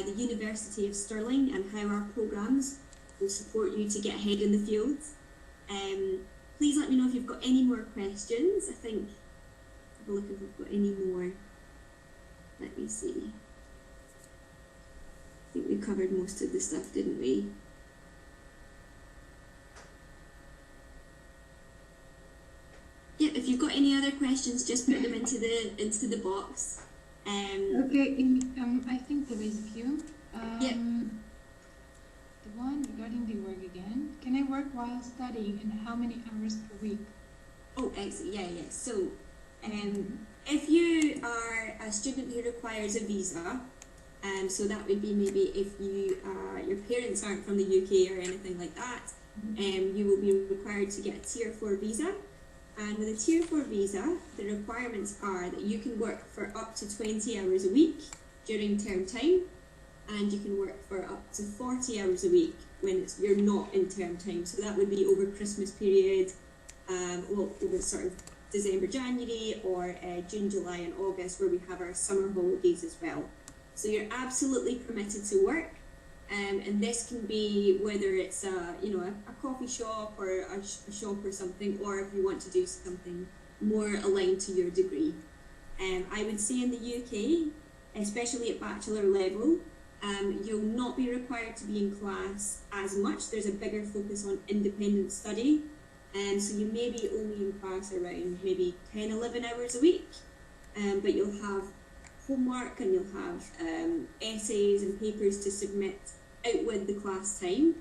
the University of Stirling, and how our programmes will support you to get ahead in the field. Please let me know if you've got any more questions. I think, have a look if we've got any more. Let me see. I think we covered most of the stuff, didn't we? Yeah, if you've got any other questions, just put them into the box. Okay, I think there is a few. Yeah. The one regarding the work again. Can I work while studying, and how many hours per week? Oh, excellent. Yeah. So, if you are a student who requires a visa, so that would be maybe if you your parents aren't from the UK or anything like that, you will be required to get a Tier 4 visa. And with a Tier 4 visa, the requirements are that you can work for up to 20 hours a week during term time, and you can work for up to 40 hours a week when you're not in term time. So that would be over Christmas period, over sort of December, January, or June, July and August, where we have our summer holidays as well. So you're absolutely permitted to work, and this can be whether it's a coffee shop or a shop or something, or if you want to do something more aligned to your degree. I would say in the UK, especially at bachelor level, you'll not be required to be in class as much. There's a bigger focus on independent study, and so you may be only in class around maybe 10, 11 hours a week, but you'll have homework and you'll have essays and papers to submit out with the class time,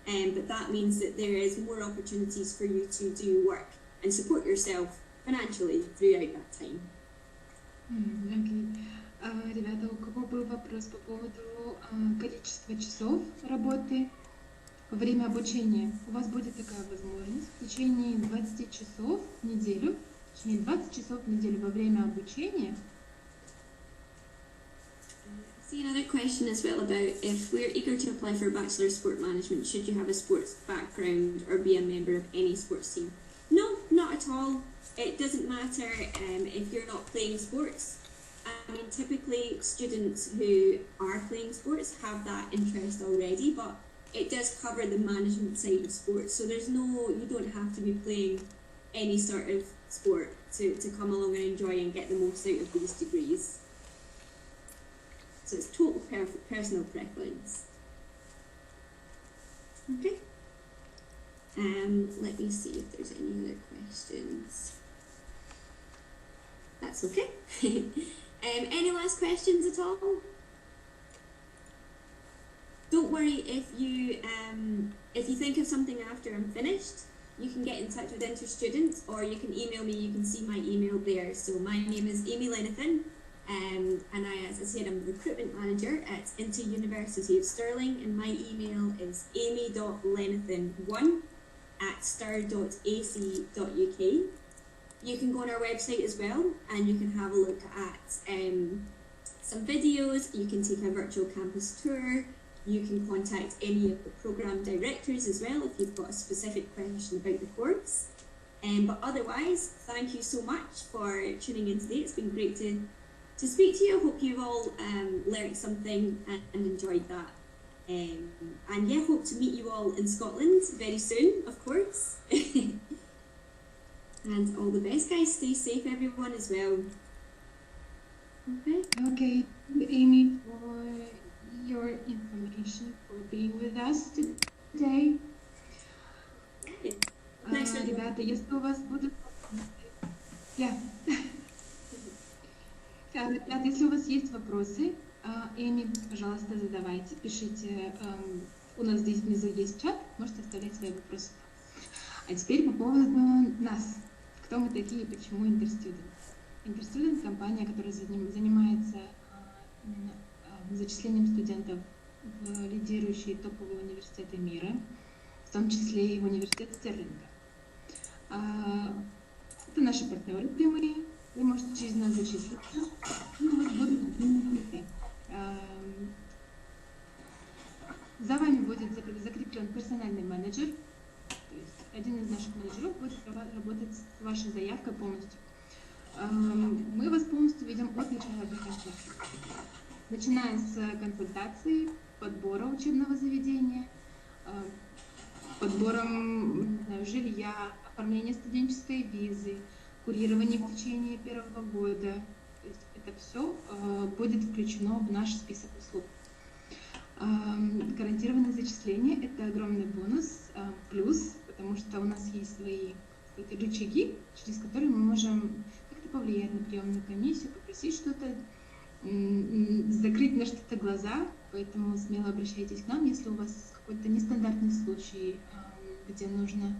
but that means that there is more opportunities for you to do work and support yourself financially throughout that time. Okay. Ребята, у кого был вопрос по поводу количества часов работы во время обучения, у вас будет такая возможность в течение 20 часов в неделю, в течение 20 часов в неделю во время обучения. I see another question as well about if we're eager to apply for a Bachelor of Sport Management, should you have a sports background or be a member of any sports team? No, not at all. It doesn't matter if you're not playing sports. I mean, typically students who are playing sports have that interest already, but it does cover the management side of sports. So you don't have to be playing any sort of sport to come along and enjoy and get the most out of these degrees. So it's total personal preference. Okay. Let me see if there's any other questions. That's okay. Any last questions at all? Don't worry if you think of something after I'm finished. You can get in touch with Interstudent, or you can email me. You can see my email there. So my name is Amy Lenathan, and as I said, I'm the recruitment manager at University of Stirling, and my email is amy.lenathan1@stir.ac.uk. You can go on our website as well, and you can have a look at some videos. You can take a virtual campus tour. You can contact any of the programme directors as well if you've got a specific question about the course. But otherwise, thank you so much for tuning in today. It's been great to speak to you. I hope you've all learnt something and enjoyed that. And yeah, hope to meet you all in Scotland very soon, of course. And all the best, guys. Stay safe, everyone, as well. Okay. Okay, Amy, for your information, for being with us today. Ребята, если у вас будут ребята, если у вас есть вопросы, Эми, пожалуйста, задавайте, пишите. У нас здесь внизу есть чат, можете оставлять свои вопросы. А теперь по поводу нас. Кто мы такие и почему Interstudent? Interstudent — компания, которая занимается зачислением студентов в лидирующие топовые университеты мира, в том числе и в Университет Стирлинга. Это наши партнеры прямые, вы можете через нас зачислиться. За вами будет закреплен персональный менеджер, то есть один из наших менеджеров будет работать с вашей заявкой полностью. Мы вас полностью ведем от начала до конца, начиная с консультации, подбора учебного заведения, подбором жилья, оформления студенческой визы, курирования в течение первого года. То есть это все будет включено в наш список услуг. Гарантированное зачисление — это огромный бонус, плюс, потому что у нас есть свои рычаги, через которые мы можем как-то повлиять на приемную комиссию, попросить что-то, закрыть на что-то глаза, поэтому смело обращайтесь к нам, если у вас какой-то нестандартный случай, где нужно,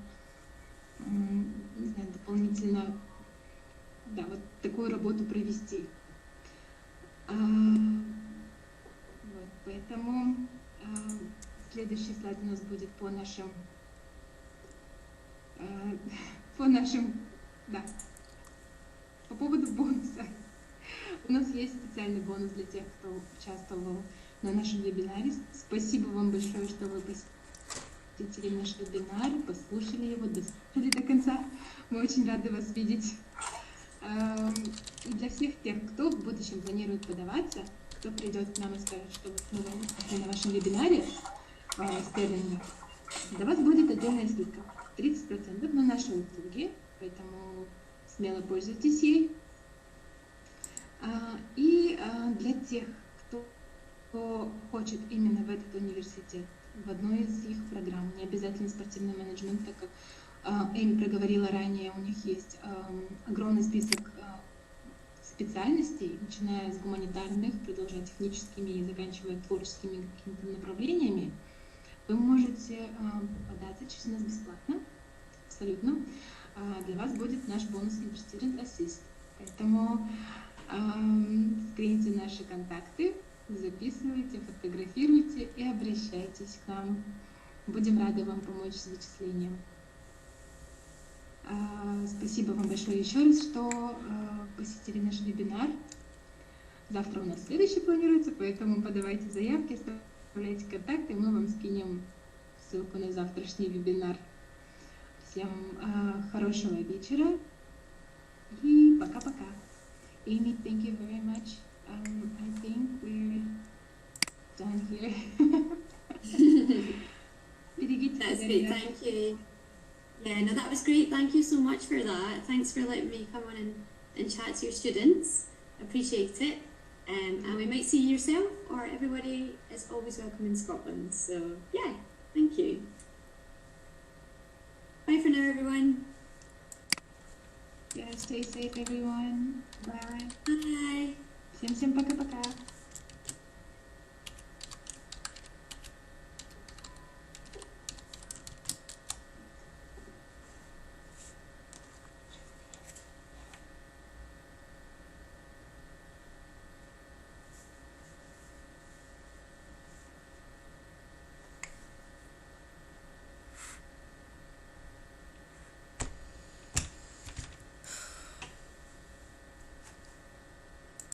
не знаю, дополнительно, вот такую работу провести. Вот, поэтому следующий слайд у нас будет по нашим Да, по поводу бонуса. У нас есть специальный бонус для тех, кто участвовал на нашем вебинаре. Спасибо вам большое, что вы посетили наш вебинар, послушали его, дослушали до конца. Мы очень рады вас видеть. И для всех тех, кто в будущем планирует подаваться, кто придет к нам и скажет, что вы на вашем вебинаре Стирлинга, для вас будет отдельная скидка 30% на наши услуги, поэтому смело пользуйтесь ей. И для тех, кто хочет именно в этот университет, в одной из их программ, не обязательно спортивный менеджмент, так как Эми проговорила ранее, у них есть огромный список специальностей, начиная с гуманитарных, продолжая техническими и заканчивая творческими какими-то направлениями. Вы можете податься через нас бесплатно, абсолютно. Для вас будет наш бонус Interstudent Assist. Поэтому скрините наши контакты, записывайте, фотографируйте и обращайтесь к нам. Будем рады вам помочь с вычислением. Спасибо вам большое еще раз, что посетили наш вебинар. Завтра у нас следующий планируется, поэтому подавайте заявки, оставляйте контакты, мы вам скинем ссылку на завтрашний вебинар. Всем хорошего вечера и пока-пока. Amy, thank you very much. I think we're done here. That's great, thank you. Yeah, no, that was great. Thank you so much for that. Thanks for letting me come on and chat to your students. Appreciate it. And we might see you yourself, or everybody is always welcome in Scotland. So, yeah, thank you. Bye for now, everyone. Yeah, stay safe, everyone. Bye. Bye. Всем пока-пока.